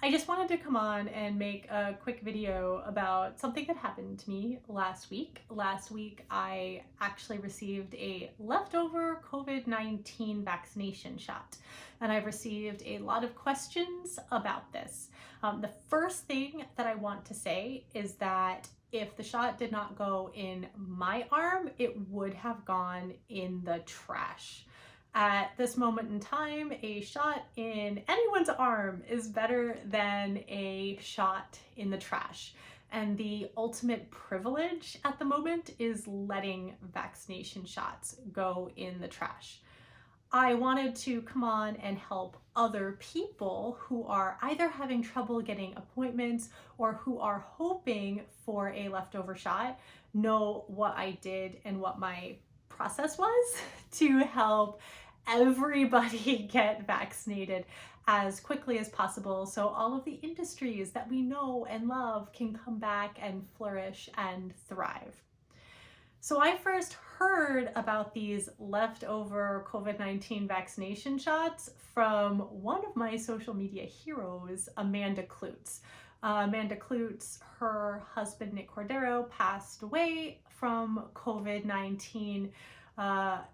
I just wanted to come on and make a quick video about something that happened to me last week. Last week, I actually received a leftover COVID-19 vaccination shot, and I've received a lot of questions about this. The first thing that I want to say is that if the shot did not go in my arm, it would have gone in the trash. At this moment in time, a shot in anyone's arm is better than a shot in the trash. And the ultimate privilege at the moment is letting vaccination shots go in the trash. I wanted to come on and help other people who are either having trouble getting appointments or who are hoping for a leftover shot know what I did and what my process was to help everybody get vaccinated as quickly as possible so all of the industries that we know and love can come back and flourish and thrive. So I first heard about these leftover COVID-19 vaccination shots from one of my social media heroes, Amanda Klutz. Amanda Klutz, her husband Nick Cordero, passed away from COVID-19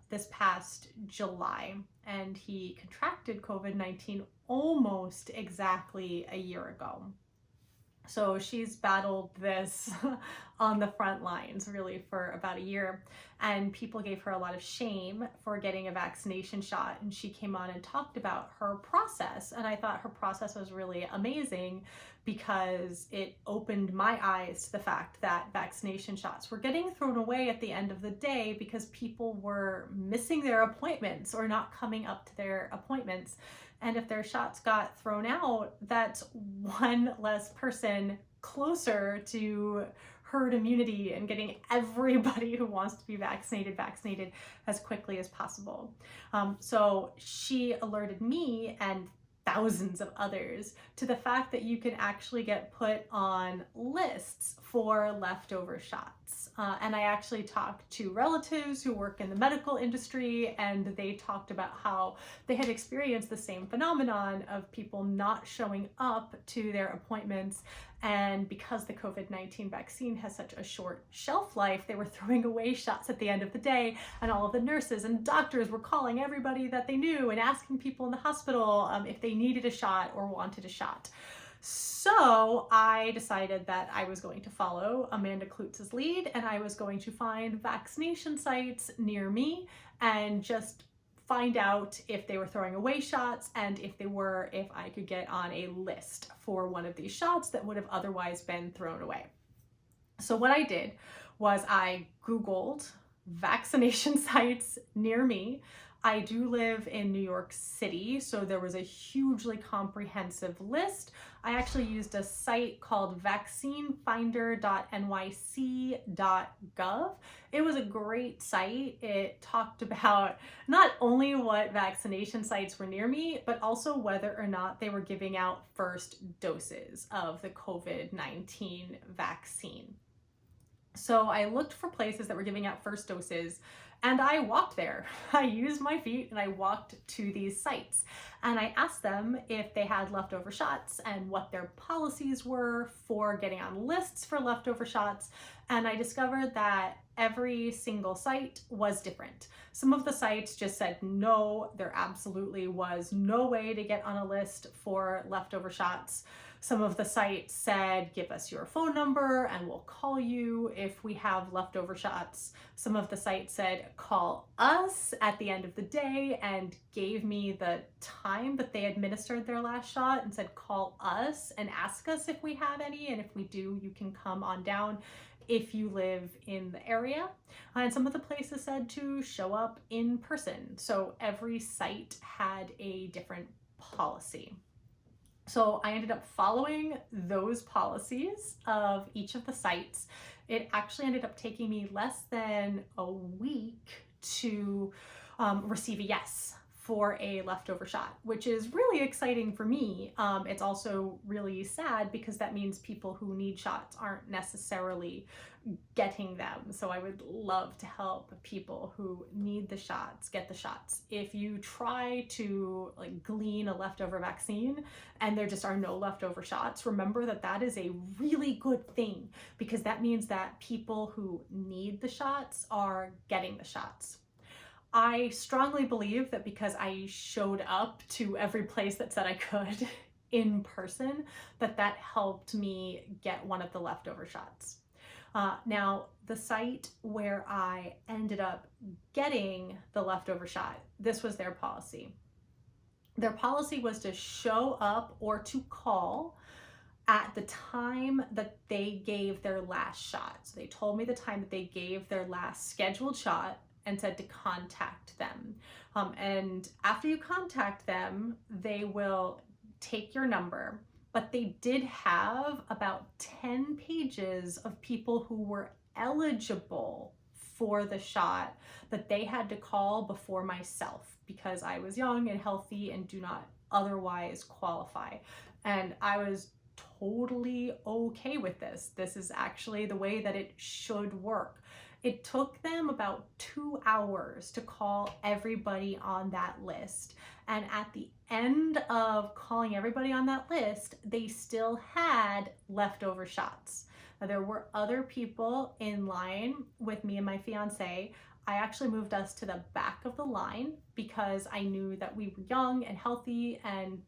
this past July, and he contracted COVID-19 almost exactly a year ago. So she's battled this on the front lines really for about a year, and people gave her a lot of shame for getting a vaccination shot, and she came on and talked about her process, and I thought her process was really amazing because it opened my eyes to the fact that vaccination shots were getting thrown away at the end of the day because people were missing their appointments or not coming up to their appointments. And if their shots got thrown out, that's one less person closer to herd immunity and getting everybody who wants to be vaccinated as quickly as possible. So she alerted me and thousands of others to the fact that you can actually get put on lists for leftover shots. And I actually talked to relatives who work in the medical industry, and they talked about how they had experienced the same phenomenon of people not showing up to their appointments. And because the COVID-19 vaccine has such a short shelf life, they were throwing away shots at the end of the day, and all of the nurses and doctors were calling everybody that they knew and asking people in the hospital if they needed a shot or wanted a shot. So I decided that I was going to follow Amanda Klutz's lead, and I was going to find vaccination sites near me and just find out if they were throwing away shots, and if they were, if I could get on a list for one of these shots that would have otherwise been thrown away. So what I did was I Googled vaccination sites near me. I do live in New York City, so there was a hugely comprehensive list. I actually used a site called vaccinefinder.nyc.gov. It was a great site. It talked about not only what vaccination sites were near me, but also whether or not they were giving out first doses of the COVID-19 vaccine. So I looked for places that were giving out first doses, and I walked there. I used my feet and I walked to these sites, and I asked them if they had leftover shots and what their policies were for getting on lists for leftover shots. And I discovered that every single site was different. Some of the sites just said no, there absolutely was no way to get on a list for leftover shots. Some of the sites said, give us your phone number and we'll call you if we have leftover shots. Some of the sites said, call us at the end of the day, and gave me the time that they administered their last shot and said, call us and ask us if we have any. And if we do, you can come on down if you live in the area. And some of the places said to show up in person. So every site had a different policy. So I ended up following those policies of each of the sites. It actually ended up taking me less than a week to receive a yes for a leftover shot, which is really exciting for me. It's also really sad because that means people who need shots aren't necessarily getting them. So I would love to help people who need the shots get the shots. If you try to like glean a leftover vaccine and there just are no leftover shots, remember that that is a really good thing, because that means that people who need the shots are getting the shots. I strongly believe that because I showed up to every place that said I could in person, that helped me get one of the leftover shots. Now, the site where I ended up getting the leftover shot, this was their policy. Their policy was to show up or to call at the time that they gave their last shot. So they told me the time that they gave their last scheduled shot and said to contact them. And after you contact them, they will take your number. But they did have about 10 pages of people who were eligible for the shot that they had to call before myself, because I was young and healthy and do not otherwise qualify. And I was totally okay with this. This is actually the way that it should work. It took them about 2 hours to call everybody on that list. And at the end of calling everybody on that list, they still had leftover shots. Now, there were other people in line with me and my fiance. I actually moved us to the back of the line because I knew that we were young and healthy, and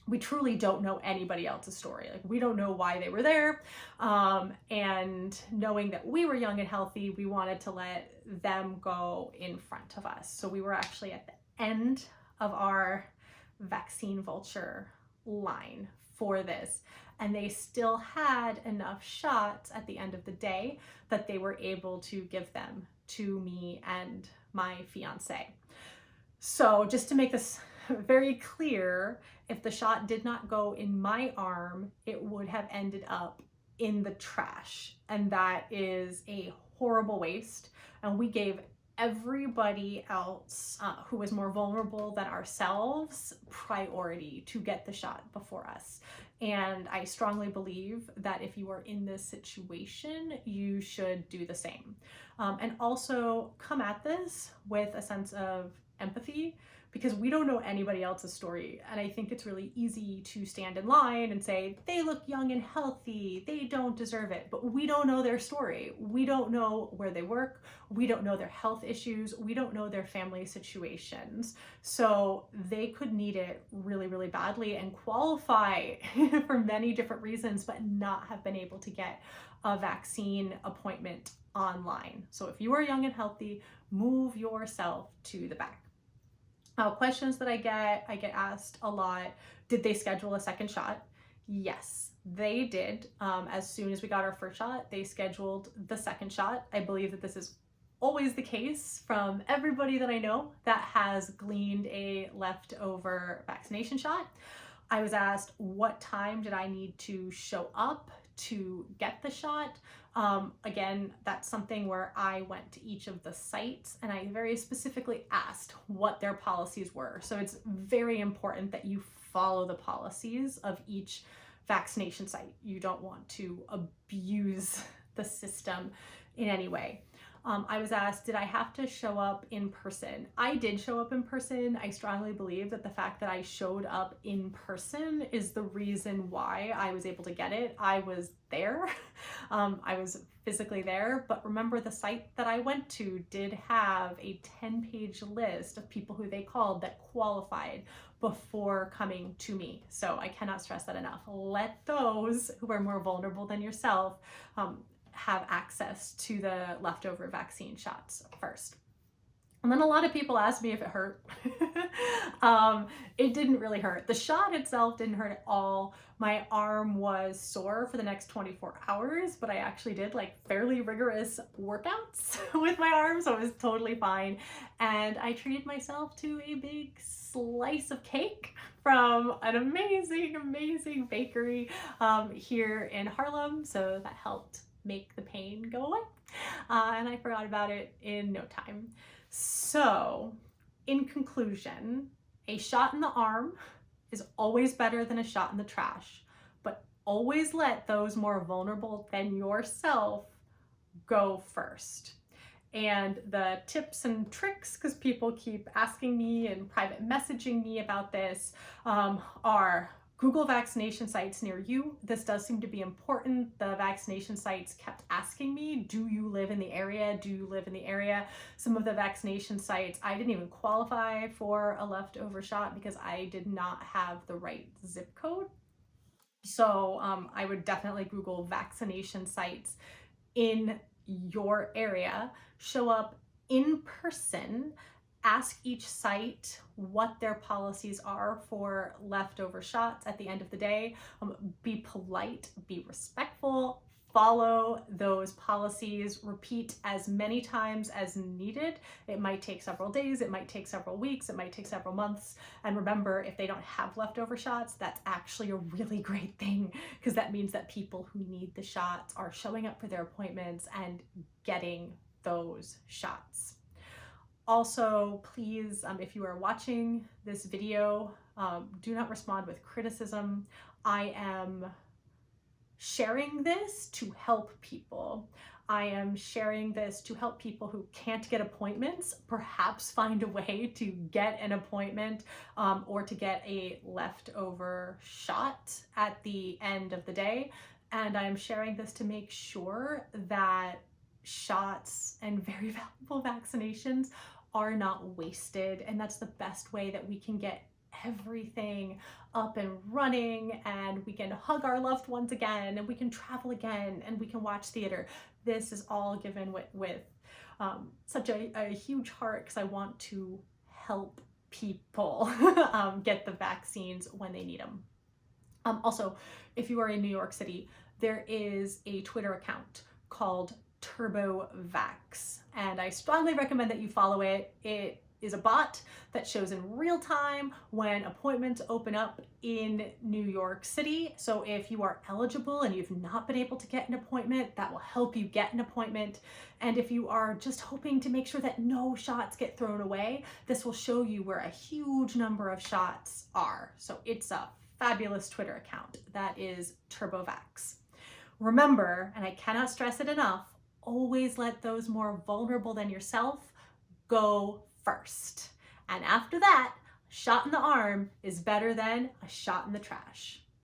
we truly don't know anybody else's story. Like, we don't know why they were there. And knowing that we were young and healthy, we wanted to let them go in front of us. So we were actually at the end of our vaccine vulture line for this. And they still had enough shots at the end of the day that they were able to give them to me and my fiance. So just to make this very clear, if the shot did not go in my arm, it would have ended up in the trash. And that is a horrible waste. And we gave everybody else who was more vulnerable than ourselves priority to get the shot before us. And I strongly believe that if you are in this situation, you should do the same. And also come at this with a sense of empathy, because we don't know anybody else's story. And I think it's really easy to stand in line and say, they look young and healthy, they don't deserve it. But we don't know their story. We don't know where they work. We don't know their health issues. We don't know their family situations. So they could need it really, really badly and qualify for many different reasons, but not have been able to get a vaccine appointment online. So if you are young and healthy, move yourself to the back. Questions that I get asked a lot: did they schedule a second shot? Yes, they did. As soon as we got our first shot, they scheduled the second shot. I believe that this is always the case from everybody that I know that has gleaned a leftover vaccination shot. I was asked what time did I need to show up to get the shot. Again, that's something where I went to each of the sites and I very specifically asked what their policies were. So it's very important that you follow the policies of each vaccination site. You don't want to abuse the system in any way. I was asked, did I have to show up in person? I did show up in person. I strongly believe that the fact that I showed up in person is the reason why I was able to get it. I was there. I was physically there, but remember, the site that I went to did have a 10-page list of people who they called that qualified before coming to me. So I cannot stress that enough. Let those who are more vulnerable than yourself have access to the leftover vaccine shots first. And then a lot of people asked me if it hurt. It didn't really hurt. The shot itself didn't hurt at all. My arm was sore for the next 24 hours, but I actually did like fairly rigorous workouts with my arm, so it was totally fine. And I treated myself to a big slice of cake from an amazing, amazing bakery here in Harlem, so that helped make the pain go away. And I forgot about it in no time. So in conclusion, a shot in the arm is always better than a shot in the trash, but always let those more vulnerable than yourself go first. And the tips and tricks, because people keep asking me and private messaging me about this, are Google vaccination sites near you. This does seem to be important. The vaccination sites kept asking me, do you live in the area? Do you live in the area? Some of the vaccination sites, I didn't even qualify for a leftover shot because I did not have the right zip code. So I would definitely Google vaccination sites in your area, show up in person, ask each site what their policies are for leftover shots at the end of the day. Be polite, be respectful, follow those policies, repeat as many times as needed. It might take several days, it might take several weeks, it might take several months. And remember, if they don't have leftover shots, that's actually a really great thing, because that means that people who need the shots are showing up for their appointments and getting those shots. Also, please, if you are watching this video, do not respond with criticism. I am sharing this to help people. I am sharing this to help people who can't get appointments, perhaps find a way to get an appointment or to get a leftover shot at the end of the day. And I am sharing this to make sure that shots and very valuable vaccinations are not wasted. And that's the best way that we can get everything up and running, and we can hug our loved ones again, and we can travel again, and we can watch theater. This is all given with such a huge heart, because I want to help people get the vaccines when they need them. Also, if you are in New York City, there is a Twitter account called TurboVax, and I strongly recommend that you follow it. It is a bot that shows in real time when appointments open up in New York City. So if you are eligible and you've not been able to get an appointment, that will help you get an appointment. And if you are just hoping to make sure that no shots get thrown away, this will show you where a huge number of shots are. So it's a fabulous Twitter account. That is TurboVax. Remember, and I cannot stress it enough, always let those more vulnerable than yourself go first. And after that, a shot in the arm is better than a shot in the trash.